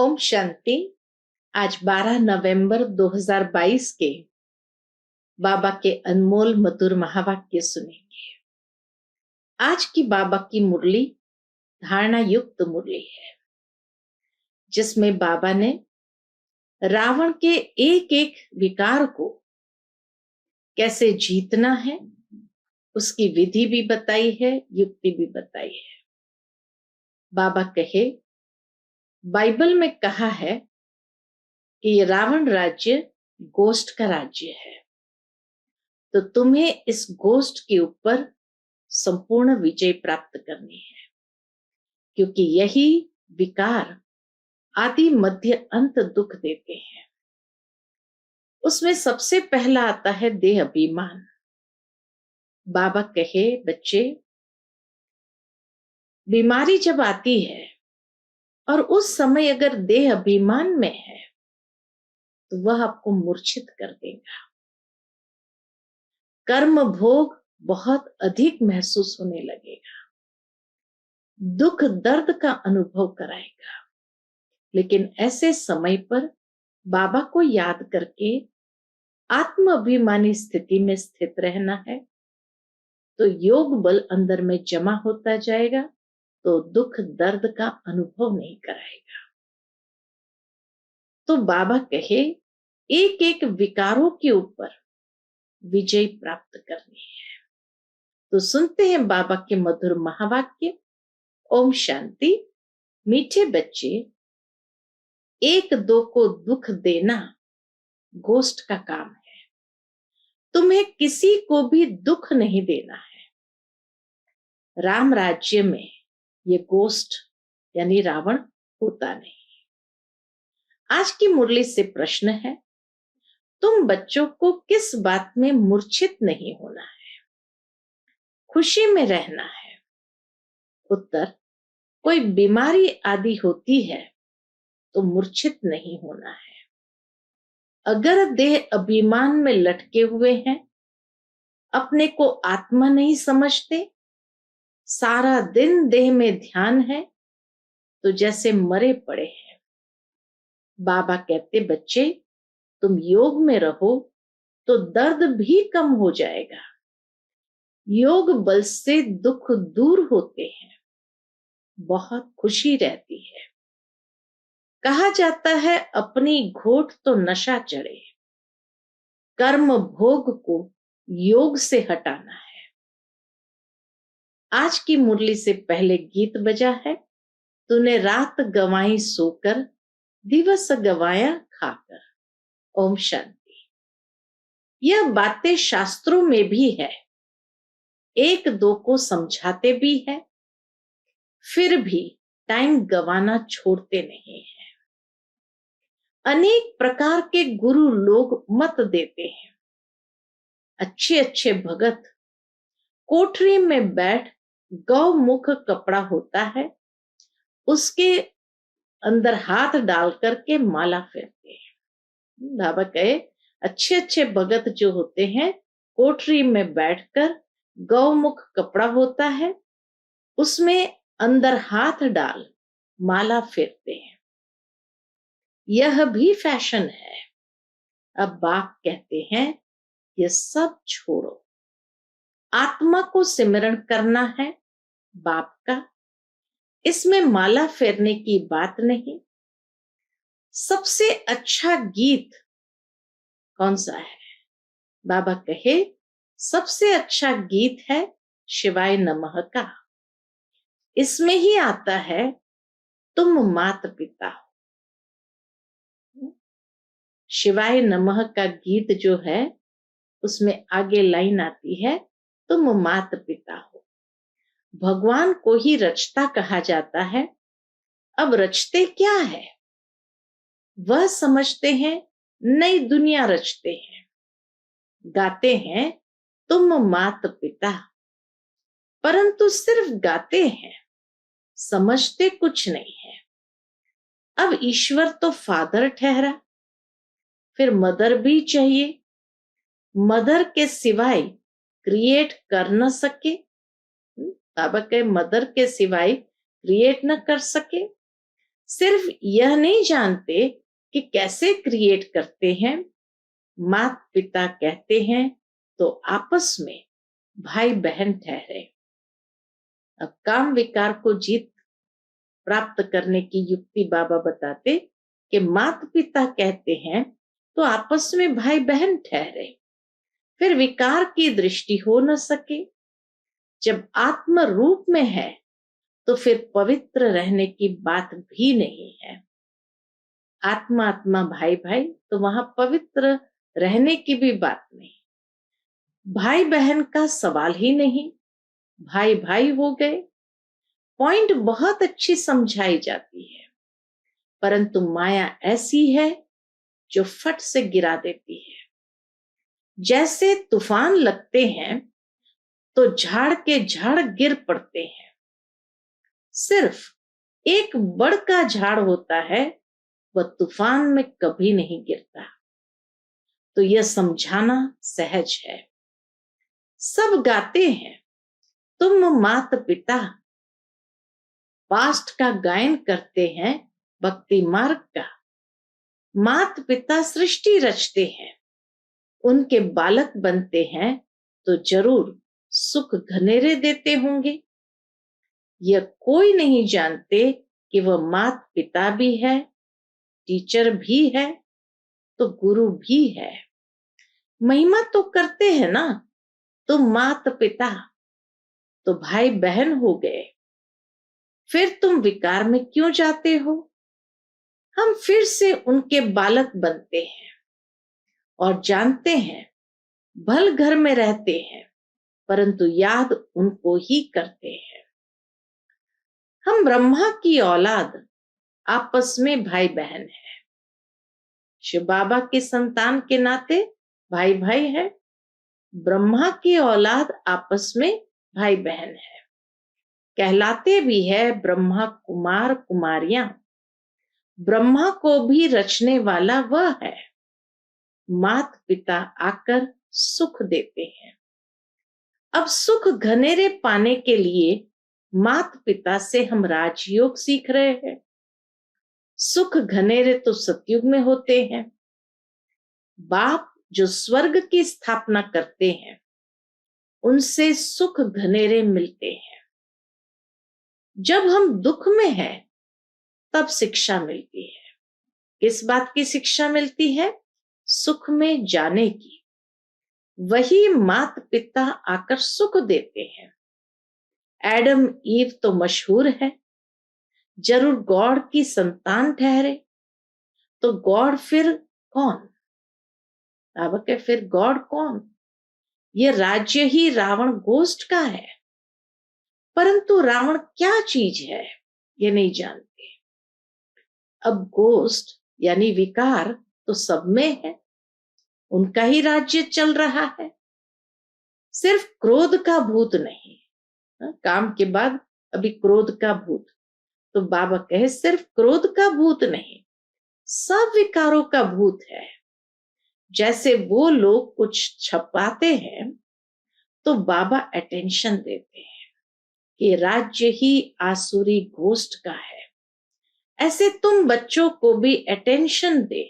ओम शांति। आज 12 नवंबर 2022 के बाबा के अनमोल मधुर महावाक्य सुनेंगे। आज की बाबा की मुरली धारणा युक्त मुरली है, जिसमें बाबा ने रावण के एक एक विकार को कैसे जीतना है उसकी विधि भी बताई है, युक्ति भी बताई है। बाबा कहे, बाइबल में कहा है कि ये रावण राज्य गोष्ठ का राज्य है, तो तुम्हें इस गोष्ठ के ऊपर संपूर्ण विजय प्राप्त करनी है, क्योंकि यही विकार आदि मध्य अंत दुख देते हैं। उसमें सबसे पहला आता है देह अभिमान। बाबा कहे, बच्चे, बीमारी जब आती है और उस समय अगर देह अभिमान में है तो वह आपको मूर्छित कर देगा। कर्म भोग बहुत अधिक महसूस होने लगेगा, दुख दर्द का अनुभव कराएगा। लेकिन ऐसे समय पर बाबा को याद करके आत्म अभिमानी स्थिति में स्थित रहना है, तो योग बल अंदर में जमा होता जाएगा, तो दुख दर्द का अनुभव नहीं कराएगा। तो बाबा कहे, एक एक विकारों के ऊपर विजय प्राप्त करनी है। तो सुनते हैं बाबा के मधुर महावाक्य। ओम शांति। मीठे बच्चे, एक दो को दुख देना गोष्ठ का काम है। तुम्हें किसी को भी दुख नहीं देना है। राम राज्य में ये गोष्ठ यानी रावण होता नहीं। आज की मुरली से प्रश्न है, तुम बच्चों को किस बात में मूर्छित नहीं होना है, खुशी में रहना है। उत्तर, कोई बीमारी आदि होती है तो मूर्छित नहीं होना है। अगर देह अभिमान में लटके हुए हैं, अपने को आत्मा नहीं समझते, सारा दिन देह में ध्यान है, तो जैसे मरे पड़े हैं। बाबा कहते, बच्चे, तुम योग में रहो तो दर्द भी कम हो जाएगा। योग बल से दुख दूर होते हैं, बहुत खुशी रहती है। कहा जाता है, अपनी घोट तो नशा चढ़े। कर्म भोग को योग से हटाना है। आज की मुरली से पहले गीत बजा है, तूने रात गंवाई सोकर, दिवस गंवाया खाकर। ओम शांति। यह बातें शास्त्रों में भी है, एक दो को समझाते भी है, फिर भी टाइम गंवाना छोड़ते नहीं है। अनेक प्रकार के गुरु लोग मत देते हैं। अच्छे अच्छे भगत कोठरी में बैठ गौमुख कपड़ा होता है, उसके अंदर हाथ डाल करके माला फेरते हैं। बाबा कहे, अच्छे अच्छे भगत जो होते हैं, कोठरी में बैठकर गौमुख कपड़ा होता है, उसमें अंदर हाथ डाल माला फेरते हैं। यह भी फैशन है। अब बाप कहते हैं, ये सब छोड़ो, आत्मा को सिमरण करना है बाप का। इसमें माला फेरने की बात नहीं। सबसे अच्छा गीत कौन सा है? बाबा कहे, सबसे अच्छा गीत है शिवाय नमः का। इसमें ही आता है, तुम मात पिता हो। शिवाय नमः का गीत जो है, उसमें आगे लाइन आती है, तुम मात पिता हो। भगवान को ही रचता कहा जाता है। अब रचते क्या है वह समझते हैं, नई दुनिया रचते हैं। गाते हैं, तुम मात पिता, परंतु सिर्फ गाते हैं, समझते कुछ नहीं है। अब ईश्वर तो फादर ठहरा, फिर मदर भी चाहिए। मदर के सिवाय क्रिएट कर न सके। बाबा के मदर के सिवाय क्रिएट न कर सके। सिर्फ यह नहीं जानते कि कैसे क्रिएट करते हैं। माता पिता कहते हैं तो आपस में भाई बहन ठहरे। अब काम विकार को जीत प्राप्त करने की युक्ति बाबा बताते कि माता पिता कहते हैं तो आपस में भाई बहन ठहरे, फिर विकार की दृष्टि हो न सके। जब आत्म रूप में है तो फिर पवित्र रहने की बात भी नहीं है। आत्मा आत्मा भाई भाई तो वहां पवित्र रहने की भी बात नहीं, भाई बहन का सवाल ही नहीं, भाई भाई हो गए। पॉइंट बहुत अच्छी समझाई जाती है, परंतु माया ऐसी है जो फट से गिरा देती है। जैसे तूफान लगते हैं तो झाड़ के झाड़ गिर पड़ते हैं, सिर्फ एक बड़ का झाड़ होता है, वह तूफान में कभी नहीं गिरता। तो यह समझाना सहज है। सब गाते हैं तुम माता पिता, पास्ट का गायन करते हैं भक्ति मार्ग का। माता पिता सृष्टि रचते हैं, उनके बालक बनते हैं तो जरूर सुख घनेरे देते होंगे। यह कोई नहीं जानते कि वह माता पिता भी है, टीचर भी है, तो गुरु भी है। महिमा तो करते हैं ना तुम माता पिता, तो भाई बहन हो गए। फिर तुम विकार में क्यों जाते हो? हम फिर से उनके बालक बनते हैं और जानते हैं भल घर में रहते हैं, परंतु याद उनको ही करते हैं। हम ब्रह्मा की औलाद आपस में भाई बहन है। शिव बाबा के संतान के नाते भाई भाई है। ब्रह्मा की औलाद आपस में भाई बहन है, कहलाते भी है ब्रह्मा कुमार कुमारियां। ब्रह्मा को भी रचने वाला वह है। माता पिता आकर सुख देते हैं। अब सुख घनेरे पाने के लिए माता पिता से हम राजयोग सीख रहे हैं। सुख घनेरे तो सतयुग में होते हैं। बाप जो स्वर्ग की स्थापना करते हैं उनसे सुख घनेरे मिलते हैं। जब हम दुख में हैं तब शिक्षा मिलती है। किस बात की शिक्षा मिलती है? सुख में जाने की। वही माता पिता आकर सुख देते हैं। एडम ईव तो मशहूर है, जरूर गॉड की संतान ठहरे। तो गॉड फिर कौन? बाबा के फिर गॉड कौन? ये राज्य ही रावण गोष्ठ का है, परंतु रावण क्या चीज है ये नहीं जानते। अब गोष्ठ यानी विकार तो सब में है, उनका ही राज्य चल रहा है। सिर्फ क्रोध का भूत नहीं, काम के बाद अभी क्रोध का भूत। तो बाबा कहे सिर्फ क्रोध का भूत नहीं, सब विकारों का भूत है। जैसे वो लोग कुछ छपाते हैं तो बाबा अटेंशन देते हैं कि राज्य ही आसुरी गोष्ठ का है। ऐसे तुम बच्चों को भी अटेंशन दे,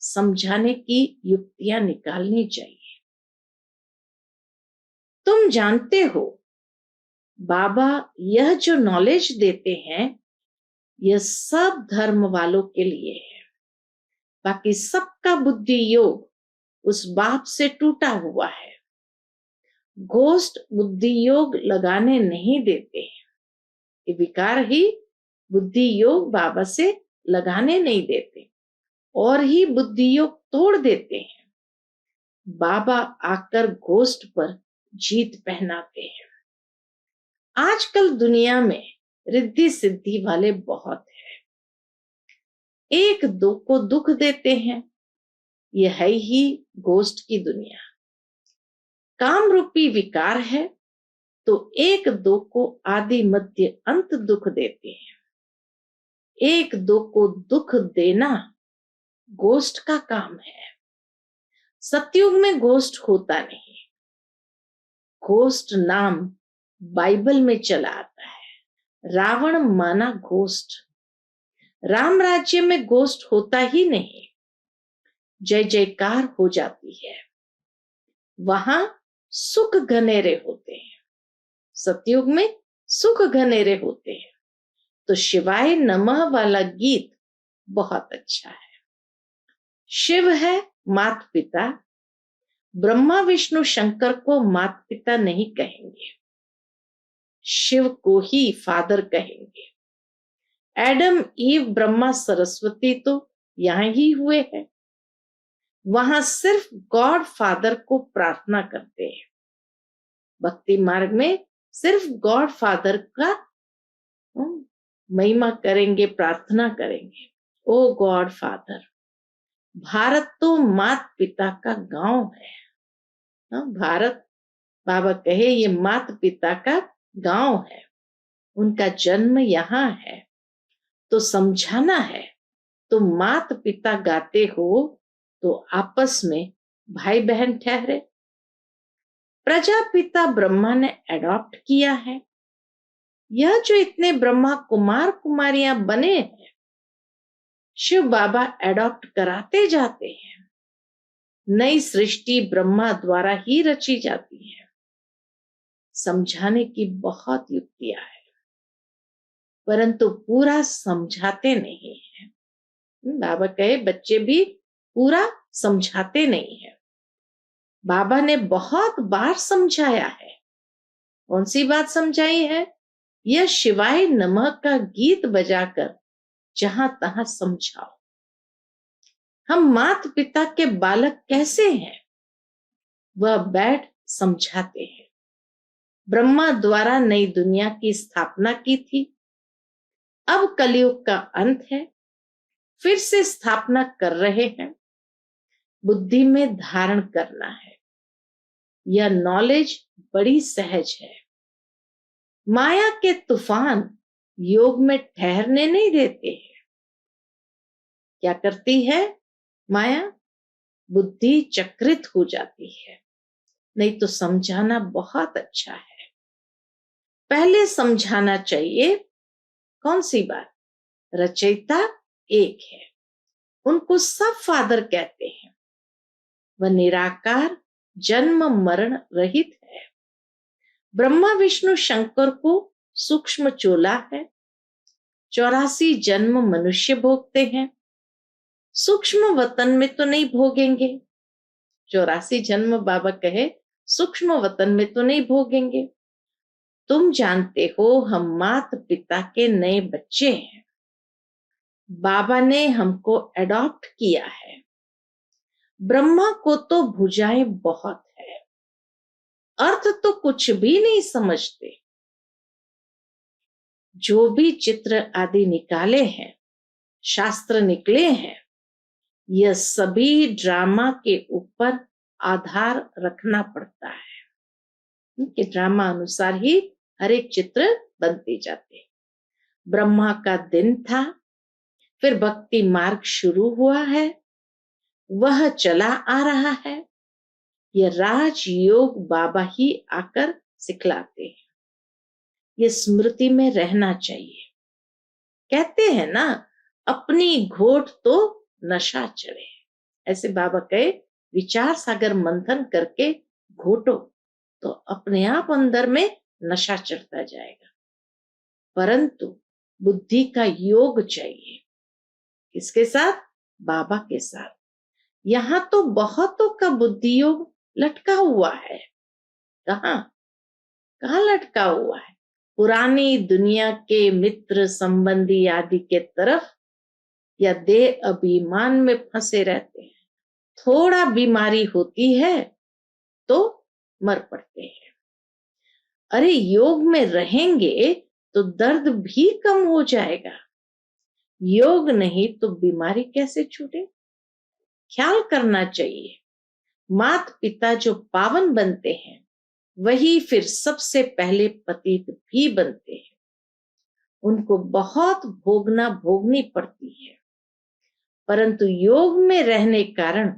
समझाने की युक्तियां निकालनी चाहिए। तुम जानते हो बाबा यह जो नॉलेज देते हैं यह सब धर्म वालों के लिए है। बाकी सबका बुद्धि योग उस बाप से टूटा हुआ है। गोष्ठ बुद्धि योग लगाने नहीं देते हैं। ये विकार ही बुद्धि योग बाबा से लगाने नहीं देते और ही बुद्धि योग तोड़ देते हैं। बाबा आकर गोष्ठ पर जीत पहनाते हैं। आजकल दुनिया में रिद्धि सिद्धि वाले बहुत हैं, एक दो को दुख देते हैं। यह है ही गोष्ठ की दुनिया। काम रूपी विकार है तो एक दो को आदि मध्य अंत दुख देते हैं। एक दो को दुख देना गोष्ठ का काम है। सतयुग में गोष्ठ होता नहीं। गोष्ठ नाम बाइबल में चला आता है। रावण माना गोष्ठ, राम राज्य में गोष्ठ होता ही नहीं, जय जयकार हो जाती है। वहां सुख घनेरे होते हैं। सतयुग में सुख घनेरे होते हैं। तो शिवाय नमः वाला गीत बहुत अच्छा है। शिव है माता पिता, ब्रह्मा विष्णु शंकर को माता पिता नहीं कहेंगे, शिव को ही फादर कहेंगे। एडम ईव ब्रह्मा सरस्वती तो यहां ही हुए हैं। वहां सिर्फ गॉड फादर को प्रार्थना करते हैं। भक्ति मार्ग में सिर्फ गॉड फादर का महिमा करेंगे, प्रार्थना करेंगे। ओ गॉड फादर। भारत तो माता पिता का गांव है। भारत बाबा कहे ये माता पिता का गांव है, उनका जन्म यहाँ है। तो समझाना है। तो माता पिता गाते हो तो आपस में भाई बहन ठहरे। प्रजापिता ब्रह्मा ने एडॉप्ट किया है। यह जो इतने ब्रह्मा कुमार कुमारियां बने हैं, शिव बाबा एडॉप्ट कराते जाते हैं। नई सृष्टि ब्रह्मा द्वारा ही रची जाती है। समझाने की बहुत युक्तियां है, परंतु पूरा समझाते नहीं है। बाबा कहे बच्चे भी पूरा समझाते नहीं है। बाबा ने बहुत बार समझाया है। कौन सी बात समझाई है? यह शिवाय नमः का गीत बजाकर जहां तहां समझाओ। हम माता पिता के बालक कैसे हैं, वह बैठ समझाते हैं। ब्रह्मा द्वारा नई दुनिया की स्थापना की थी। अब कलयुग का अंत है, फिर से स्थापना कर रहे हैं। बुद्धि में धारण करना है। यह नॉलेज बड़ी सहज है। माया के तूफान योग में ठहरने नहीं देते हैं। क्या करती है माया? बुद्धि चक्रित हो जाती है। नहीं तो समझाना बहुत अच्छा है। पहले समझाना चाहिए कौन सी बात? रचयिता एक है, उनको सब फादर कहते हैं। वह निराकार जन्म मरण रहित है। ब्रह्मा विष्णु शंकर को सूक्ष्म चोला है। 84 जन्म मनुष्य भोगते हैं। सूक्ष्म वतन में तो नहीं भोगेंगे। 84 जन्म बाबा कहे सूक्ष्म वतन में तो नहीं भोगेंगे। तुम जानते हो हम माता पिता के नए बच्चे हैं। बाबा ने हमको एडॉप्ट किया है। ब्रह्मा को तो भुजाएं बहुत है, अर्थ तो कुछ भी नहीं समझते। जो भी चित्र आदि निकाले हैं, शास्त्र निकले हैं, यह सभी ड्रामा के ऊपर आधार रखना पड़ता है कि ड्रामा अनुसार ही हर एक चित्र बनते जाते। ब्रह्मा का दिन था, फिर भक्ति मार्ग शुरू हुआ है, वह चला आ रहा है। यह राजयोग बाबा ही आकर सिखलाते हैं। ये स्मृति में रहना चाहिए। कहते हैं ना, अपनी घोट तो नशा चढ़े। ऐसे बाबा कहे विचार सागर मंथन करके घोटो तो अपने आप अंदर में नशा चढ़ता जाएगा। परंतु बुद्धि का योग चाहिए। किसके साथ? बाबा के साथ। यहां तो बहुतों का बुद्धि योग लटका हुआ है। कहां कहां लटका हुआ है? पुरानी दुनिया के मित्र संबंधी आदि के तरफ या देह अभिमान में फंसे रहते हैं। थोड़ा बीमारी होती है तो मर पड़ते हैं। अरे योग में रहेंगे तो दर्द भी कम हो जाएगा। योग नहीं तो बीमारी कैसे छूटे? ख्याल करना चाहिए। माता पिता जो पावन बनते हैं, वही फिर सबसे पहले पतित भी बनते हैं। उनको बहुत भोगनी पड़ती है, परंतु योग में रहने कारण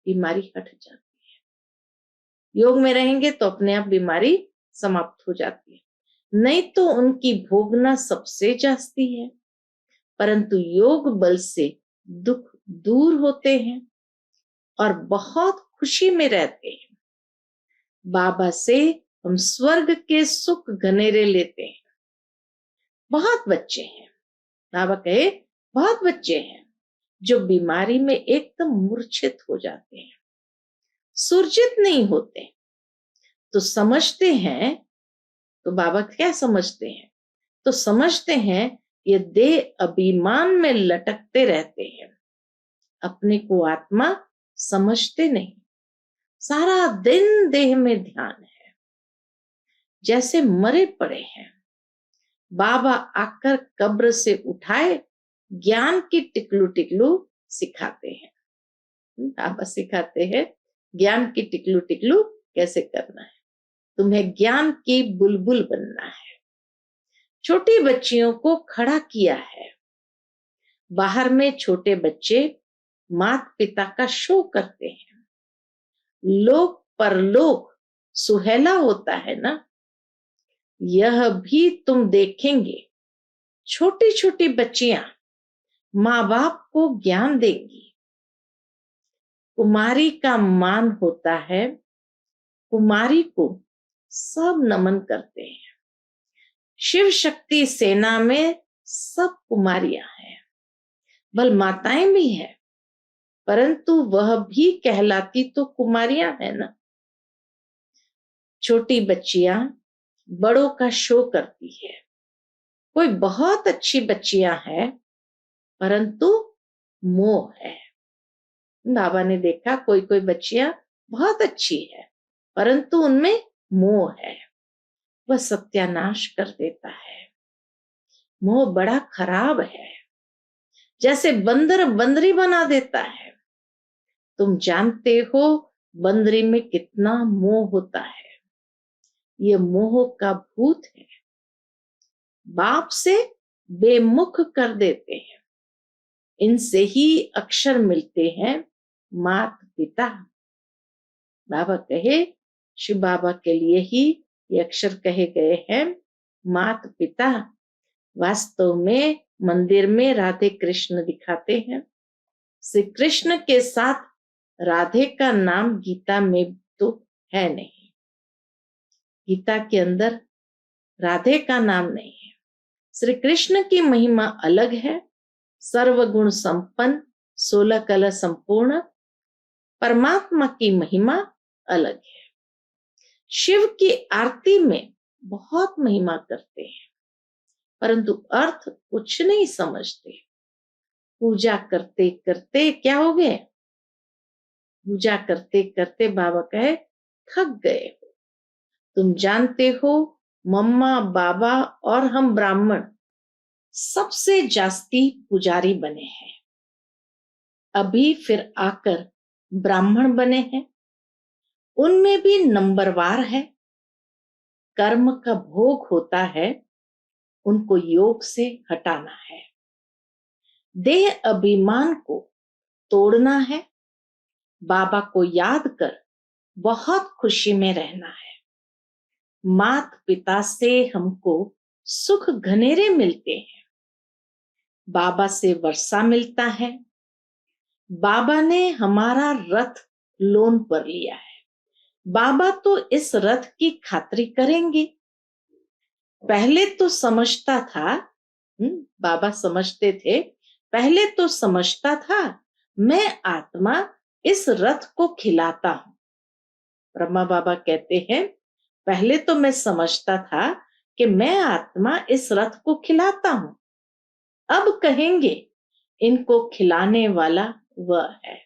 बीमारी हट जाती है। योग में रहेंगे तो अपने आप बीमारी समाप्त हो जाती है। नहीं तो उनकी भोगना सबसे जास्ती है। परंतु योग बल से दुख दूर होते हैं और बहुत खुशी में रहते हैं। बाबा से हम स्वर्ग के सुख घनेरे लेते हैं। बहुत बच्चे हैं, बाबा कहे बहुत बच्चे हैं जो बीमारी में एकदम मूर्छित हो जाते हैं, सुरजित नहीं होते। तो समझते हैं, तो बाबा क्या समझते हैं? तो समझते हैं ये देह अभिमान में लटकते रहते हैं, अपने को आत्मा समझते नहीं, सारा दिन देह में ध्यान है, जैसे मरे पड़े हैं। बाबा आकर कब्र से उठाए ज्ञान की टिकलू टिकलू सिखाते हैं। बाबा सिखाते हैं ज्ञान की टिकलू टिकलू कैसे करना है, तुम्हें ज्ञान की बुलबुल बनना है। छोटी बच्चियों को खड़ा किया है। बाहर में छोटे बच्चे माता पिता का शो करते हैं। लोक परलोक सुहेला होता है ना, यह भी तुम देखेंगे। छोटी छोटी बच्चियां माँ बाप को ज्ञान देंगी। कुमारी का मान होता है, कुमारी को सब नमन करते हैं। शिव शक्ति सेना में सब कुमारियां हैं, बल माताएं भी हैं, परंतु वह भी कहलाती तो कुमारियां है ना। छोटी बच्चियां बड़ों का शो करती है। कोई बहुत अच्छी बच्चियां हैं, परंतु मोह है। बाबा ने देखा कोई कोई बच्चियां बहुत अच्छी है, परंतु उनमें मोह है, वह सत्यानाश कर देता है। मोह बड़ा खराब है, जैसे बंदर बंदरी बना देता है। तुम जानते हो बंदरी में कितना मोह होता है। ये मोह का भूत है, बाप से बेमुख कर देते हैं। इनसे ही अक्षर मिलते हैं मात पिता। बाबा कहे, शिव बाबा के लिए ही ये अक्षर कहे गए हैं मात पिता। वास्तव में मंदिर में राधे कृष्ण दिखाते हैं। श्री कृष्ण के साथ राधे का नाम गीता में तो है नहीं, गीता के अंदर राधे का नाम नहीं है। श्री कृष्ण की महिमा अलग है, सर्वगुण संपन्न, 16 कला संपूर्ण। परमात्मा की महिमा अलग है। शिव की आरती में बहुत महिमा करते हैं, परंतु अर्थ कुछ नहीं समझते। पूजा करते करते क्या हो गए? पूजा करते करते बाबा कहे थक गए हो। तुम जानते हो मम्मा बाबा और हम ब्राह्मण सबसे जास्ती पुजारी बने हैं, अभी फिर आकर ब्राह्मण बने हैं। उनमें भी नंबरवार है, कर्म का भोग होता है, उनको योग से हटाना है। देह अभिमान को तोड़ना है, बाबा को याद कर बहुत खुशी में रहना है। मात पिता से हमको सुख घनेरे मिलते हैं, बाबा से वर्षा मिलता है। बाबा ने हमारा रथ लोन पर लिया है, बाबा तो इस रथ की खातिरी करेंगे। पहले तो समझता था, बाबा समझते थे, पहले तो समझता था मैं आत्मा इस रथ को खिलाता हूं। ब्रह्मा बाबा कहते हैं पहले तो मैं समझता था कि मैं आत्मा इस रथ को खिलाता हूं, अब कहेंगे इनको खिलाने वाला वह है।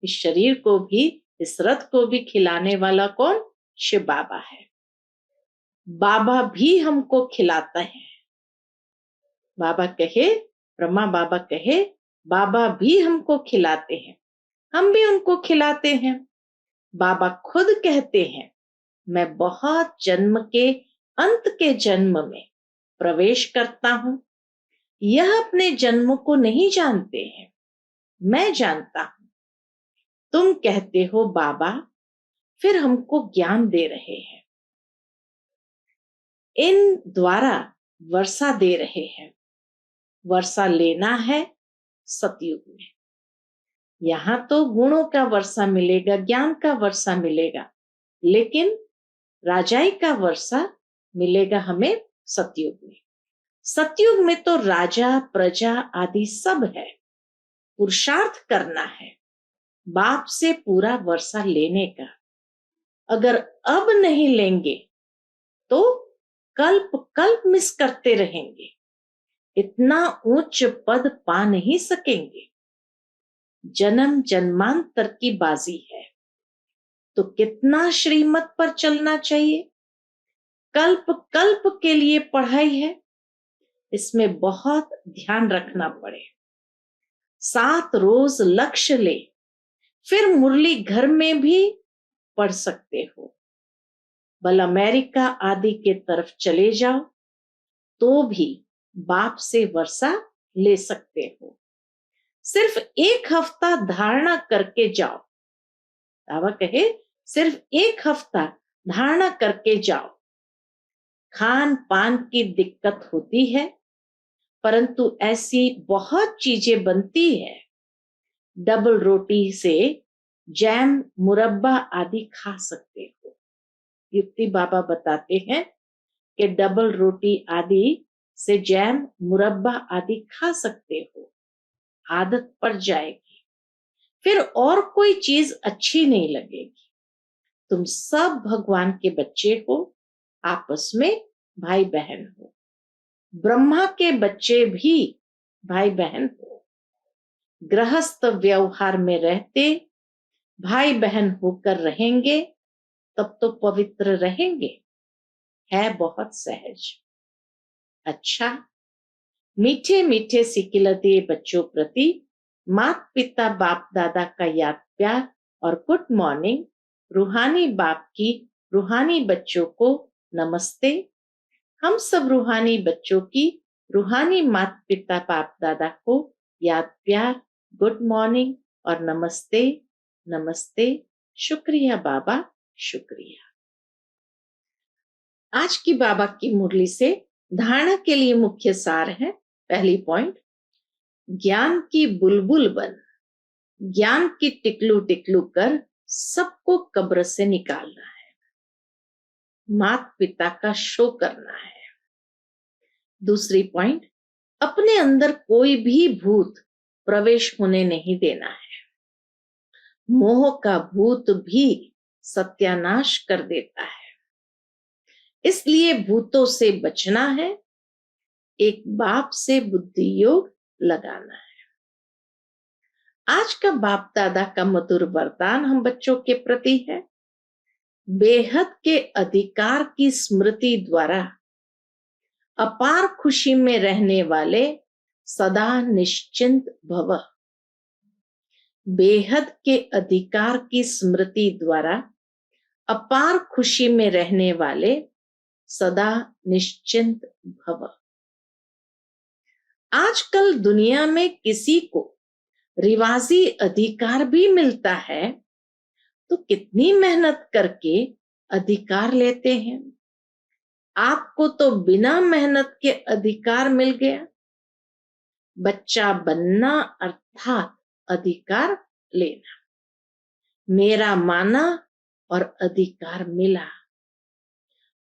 इस शरीर को भी, इस रथ को भी खिलाने वाला कौन? शिव बाबा है। बाबा भी हमको खिलाते हैं। बाबा कहे, ब्रह्मा बाबा कहे बाबा भी हमको खिलाते हैं, हम भी उनको खिलाते हैं। बाबा खुद कहते हैं मैं बहुत जन्म के अंत के जन्म में प्रवेश करता हूं। यह अपने जन्म को नहीं जानते हैं, मैं जानता हूं। तुम कहते हो बाबा, फिर हमको ज्ञान दे रहे हैं, इन द्वारा वर्षा दे रहे हैं। वर्षा लेना है सतयुग में। यहां तो गुणों का वर्षा मिलेगा, ज्ञान का वर्षा मिलेगा, लेकिन राजाई का वर्षा मिलेगा हमें सतयुग में। सतयुग में तो राजा प्रजा आदि सब है। पुरुषार्थ करना है बाप से पूरा वर्षा लेने का। अगर अब नहीं लेंगे तो कल्प कल्प मिस करते रहेंगे, इतना उच्च पद पा नहीं सकेंगे। जन्म जन्मांतर की बाजी है, तो कितना श्रीमत पर चलना चाहिए। कल्प कल्प के लिए पढ़ाई है, इसमें बहुत ध्यान रखना पड़े। 7 रोज लक्ष्य ले, फिर मुरली घर में भी पढ़ सकते हो। बल अमेरिका आदि के तरफ चले जाओ तो भी बाप से वर्षा ले सकते हो। सिर्फ 1 हफ्ता धारणा करके जाओ। बाबा कहे सिर्फ 1 हफ्ता धारणा करके जाओ। खान पान की दिक्कत होती है, परंतु ऐसी बहुत चीजें बनती है। डबल रोटी से जैम मुरब्बा आदि खा सकते हो। युक्ति बाबा बताते हैं कि डबल रोटी आदि से जैम मुरब्बा आदि खा सकते हो, आदत पड़ जाएगी, फिर और कोई चीज अच्छी नहीं लगेगी। तुम सब भगवान के बच्चे हो, आपस में भाई बहन हो। ब्रह्मा के बच्चे भी भाई बहन हो। गृहस्थ व्यवहार में रहते भाई बहन होकर रहेंगे, तब तो पवित्र रहेंगे। है बहुत सहज। अच्छा, मीठे मीठे सिकिलते बच्चों प्रति माता पिता बाप दादा का याद प्यार और गुड मॉर्निंग। रूहानी बाप की रूहानी बच्चों को नमस्ते। हम सब रूहानी बच्चों की रूहानी माता पिता बाप दादा को याद प्यार, गुड मॉर्निंग और नमस्ते। नमस्ते। शुक्रिया बाबा, शुक्रिया। आज की बाबा की मुरली से धारणा के लिए मुख्य सार है। पहली पॉइंट, ज्ञान की बुलबुल बन, ज्ञान की टिकलू टिकलू कर सबको कब्र से निकालना है। माता पिता का शो करना है। दूसरी पॉइंट, अपने अंदर कोई भी भूत प्रवेश होने नहीं देना है। मोह का भूत भी सत्यानाश कर देता है, इसलिए भूतों से बचना है। एक बाप से बुद्धि योग लगाना है। आज का बाप दादा का मधुर वरदान हम बच्चों के प्रति है। बेहद के अधिकार की स्मृति द्वारा अपार खुशी में रहने वाले सदा निश्चिंत भव। बेहद के अधिकार की स्मृति द्वारा अपार खुशी में रहने वाले सदा निश्चिंत भव। आजकल दुनिया में किसी को रिवाजी अधिकार भी मिलता है तो कितनी मेहनत करके अधिकार लेते हैं। आपको तो बिना मेहनत के अधिकार मिल गया। बच्चा बनना अर्थात अधिकार लेना। मेरा माना और अधिकार मिला,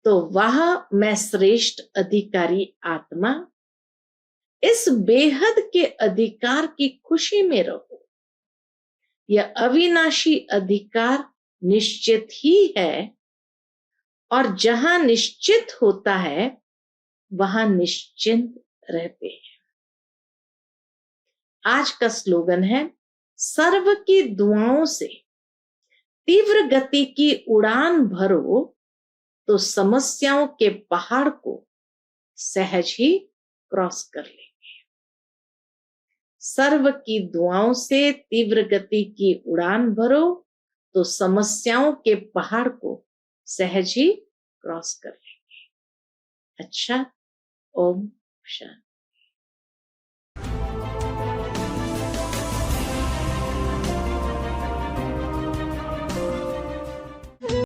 तो वह मैं श्रेष्ठ अधिकारी आत्मा इस बेहद के अधिकार की खुशी में रहो। यह अविनाशी अधिकार निश्चित ही है, और जहां निश्चित होता है वहां निश्चिंत रहते हैं। आज का स्लोगन है, सर्व की दुआओं से तीव्र गति की उड़ान भरो तो समस्याओं के पहाड़ को सहज ही क्रॉस कर लेंगे। सर्व की दुआओं से तीव्र गति की उड़ान भरो तो समस्याओं के पहाड़ को सहज ही क्रॉस कर लेंगे। अच्छा, ओम शांति।